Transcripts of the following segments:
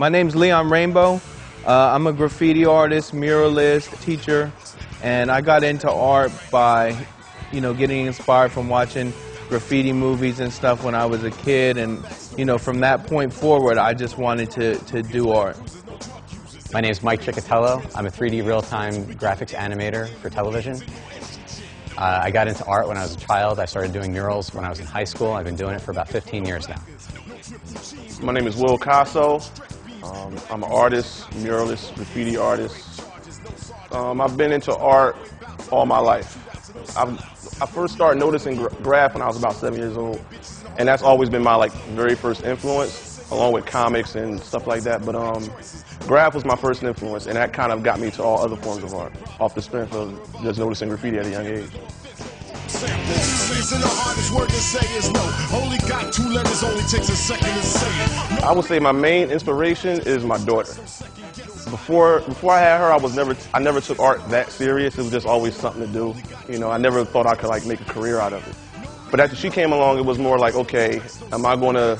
My name's Leon Rainbow. I'm a graffiti artist, muralist, teacher, and I got into art by, getting inspired from watching graffiti movies and stuff when I was a kid, and, from that point forward, I just wanted to do art. My name is Mike Ciccotello. I'm a 3D real-time graphics animator for television. I got into art when I was a child. I started doing murals when I was in high school. I've been doing it for about 15 years now. My name is Kasso. I'm an artist, muralist, graffiti artist. I've been into art all my life. I first started noticing graph when I was about 7 years old, and that's always been my very first influence, along with comics and stuff like that. But graph was my first influence, and that kind of got me to all other forms of art, off the strength of just noticing graffiti at a young age. I would say my main inspiration is my daughter. Before I had her, I never took art that serious. It was just always something to do. I never thought I could make a career out of it. But after she came along, it was more like, okay, am I going to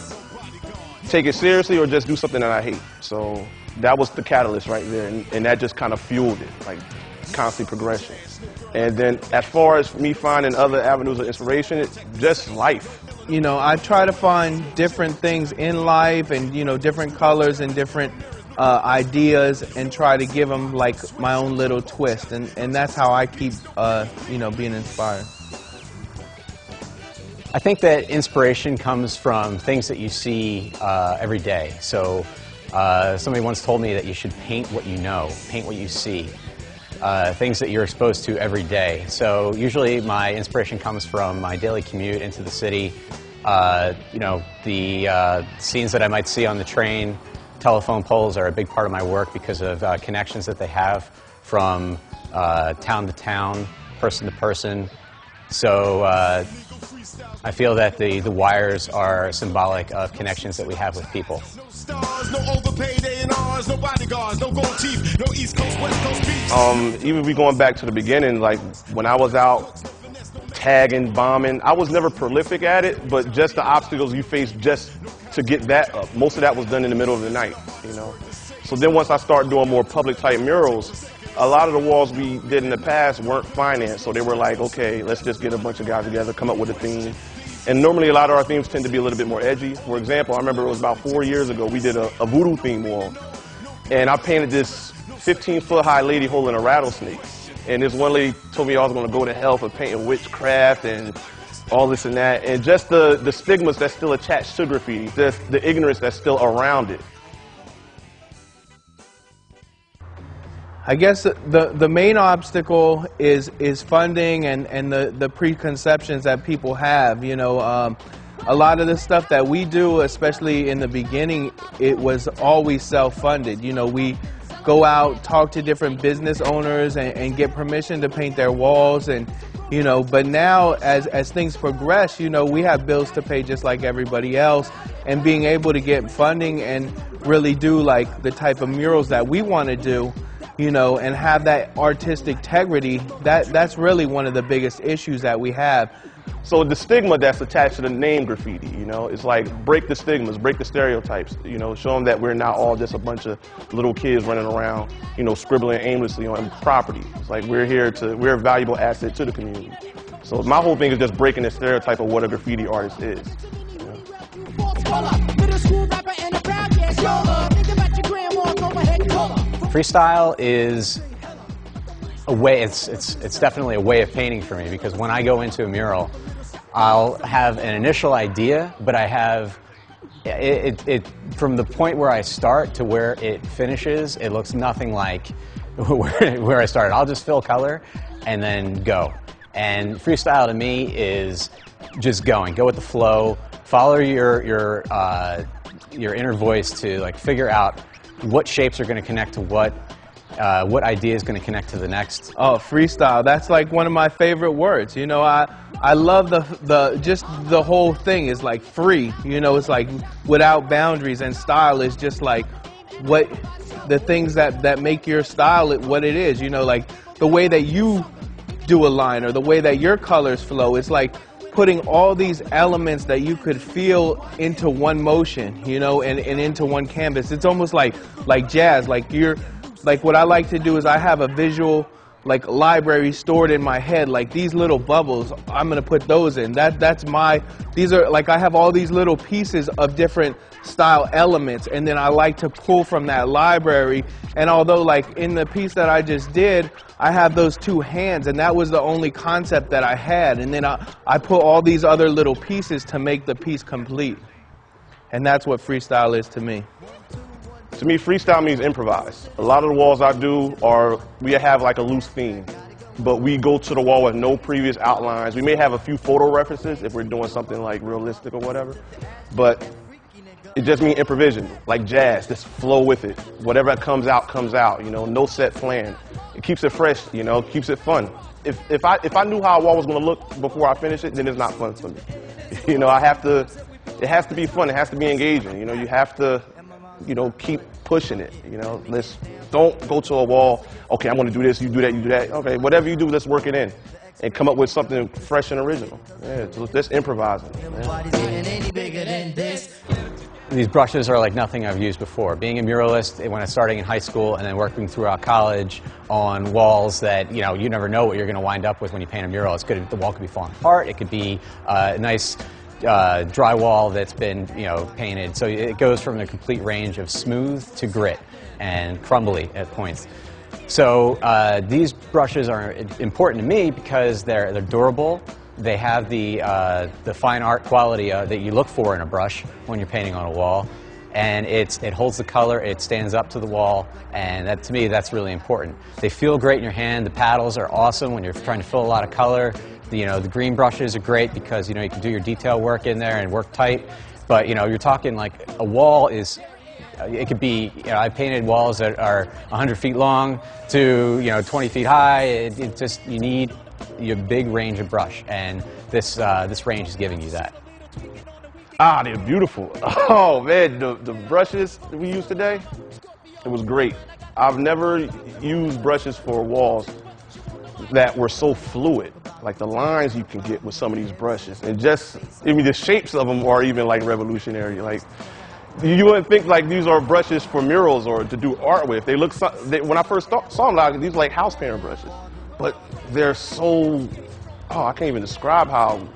take it seriously or just do something that I hate? So that was the catalyst right there, and that just kind of fueled it, constant progression. And then as far as me finding other avenues of inspiration, it's just life. I try to find different things in life and, different colors and different ideas and try to give them my own little twist. And that's how I keep, being inspired. I think that inspiration comes from things that you see every day. So somebody once told me that you should paint what you know, paint what you see. Things that you're exposed to every day. So usually my inspiration comes from my daily commute into the city. The scenes that I might see on the train, telephone poles are a big part of my work because of connections that they have from town to town, person to person. So I feel that the wires are symbolic of connections that we have with people. Even if we going back to the beginning, when I was out tagging, bombing, I was never prolific at it, but just the obstacles you face just to get that up, most of that was done in the middle of the night, So then once I started doing more public type murals, a lot of the walls we did in the past weren't financed, so they were like, okay, let's just get a bunch of guys together, come up with a theme. And normally a lot of our themes tend to be a little bit more edgy. For example, I remember it was about 4 years ago, we did a voodoo theme wall. And I painted this 15-foot high lady holding a rattlesnake. And this one lady told me I was going to go to hell for painting witchcraft and all this and that. And just the stigmas that's still attached to graffiti, just the ignorance that's still around it. I guess the main obstacle is funding and the preconceptions that people have. A lot of the stuff that we do, especially in the beginning, it was always self-funded. We go out, talk to different business owners and get permission to paint their walls, and but now as things progress, we have bills to pay just like everybody else, and being able to get funding and really do the type of murals that we want to do, and have that artistic integrity, that's really one of the biggest issues that we have. So the stigma that's attached to the name graffiti, it's break the stigmas, break the stereotypes, show them that we're not all just a bunch of little kids running around, scribbling aimlessly on property. It's we're a valuable asset to the community. So my whole thing is just breaking the stereotype of what a graffiti artist is. Freestyle is a way, it's definitely a way of painting for me, because when I go into a mural, I'll have an initial idea, but I have it from the point where I start to where it finishes, it looks nothing like where I started. I'll just fill color and then go. And freestyle to me is just going. Go with the flow, follow your inner voice to figure out what shapes are going to connect to what idea is going to connect to the next. Oh, freestyle, that's one of my favorite words. I love just the whole thing is free. It's without boundaries, and style is just what the things that make your style what it is. The way that you do a line or the way that your colors flow. It's putting all these elements that you could feel into one motion, you know, and into one canvas. It's almost like jazz. Like what I like to do is I have a visual like library stored in my head, like these little bubbles, I'm gonna put those in. These are like, I have all these little pieces of different style elements, and then I like to pull from that library. And although like in the piece that I just did, I have those two hands, and that was the only concept that I had. And then I put all these other little pieces to make the piece complete. And that's what freestyle is to me. To me, freestyle means improvise. A lot of the walls I do we have like a loose theme, but we go to the wall with no previous outlines. We may have a few photo references if we're doing something like realistic or whatever, but it just means improvisation, like jazz, just flow with it. Whatever comes out, you know, no set plan. It keeps it fresh, you know, keeps it fun. If I knew how a wall was gonna look before I finish it, then it's not fun for me. You know, it has to be fun, it has to be engaging, you know, you have to, you know, keep pushing it, you know. Don't go to a wall, okay, I'm gonna do this, you do that, you do that. Okay, whatever you do, let's work it in and come up with something fresh and original. Yeah, just improvising. These brushes are like nothing I've used before. Being a muralist, when I was starting in high school and then working throughout college on walls that, you know, you never know what you're gonna wind up with when you paint a mural. The wall could be falling apart, it could be a nice drywall that's been, you know, painted. So it goes from a complete range of smooth to grit and crumbly at points. So these brushes are important to me because they're durable. They have the fine art quality that you look for in a brush when you're painting on a wall, and it holds the color, it stands up to the wall, and that, to me, that's really important. They feel great in your hand. The paddles are awesome when you're trying to fill a lot of color. You know, the green brushes are great because, you know, you can do your detail work in there and work tight. But, you know, you're talking like a wall is, it could be, you know, I painted walls that are 100 feet long to, you know, 20 feet high. It just, you need your big range of brush, and this range is giving you that. Ah, they're beautiful. Oh man, the brushes that we used today, it was great. I've never used brushes for walls that were so fluid. Like the lines you can get with some of these brushes, and just, I mean, the shapes of them are even like revolutionary. Like, you wouldn't think like these are brushes for murals or to do art with. They look, when I first saw them, like, these are like house painter brushes, but they're so, oh, I can't even describe how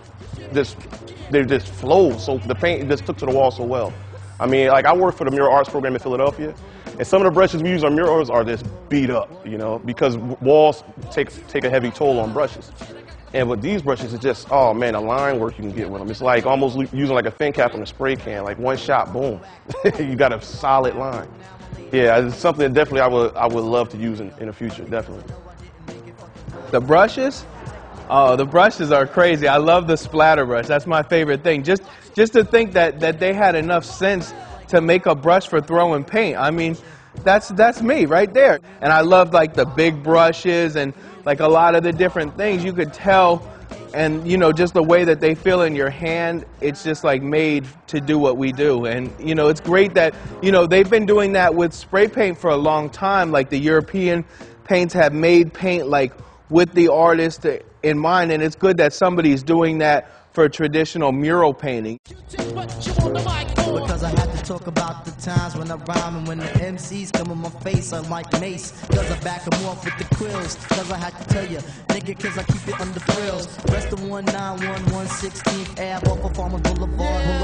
they just flow. So the paint just took to the wall so well. I mean, like, I work for the Mural Arts program in Philadelphia, and some of the brushes we use on murals are just beat up, you know, because walls take a heavy toll on brushes. And with these brushes, it's just, oh man, the line work you can get with them. It's like almost using like a thin cap on a spray can, like one shot, boom. You got a solid line. Yeah, it's something that definitely I would love to use in the future, definitely. The brushes? Oh, the brushes are crazy. I love the splatter brush. That's my favorite thing. Just to think that they had enough sense to make a brush for throwing paint. I mean, that's me right there. And I love like the big brushes and like a lot of the different things you could tell, and you know, just the way that they feel in your hand, it's just like made to do what we do. And you know, it's great that, you know, they've been doing that with spray paint for a long time. Like the European paints have made paint like with the artist in mind, and it's good that somebody's doing that for traditional mural painting. Because I had to talk about the times when I rhyme and when the MCs come in my face, I'm like Mace. Cause I back them off with the quills. Cause I had to tell you, nigga, cause I keep it under frills. Rest of 191 16th Ave off of Farmer Boulevard.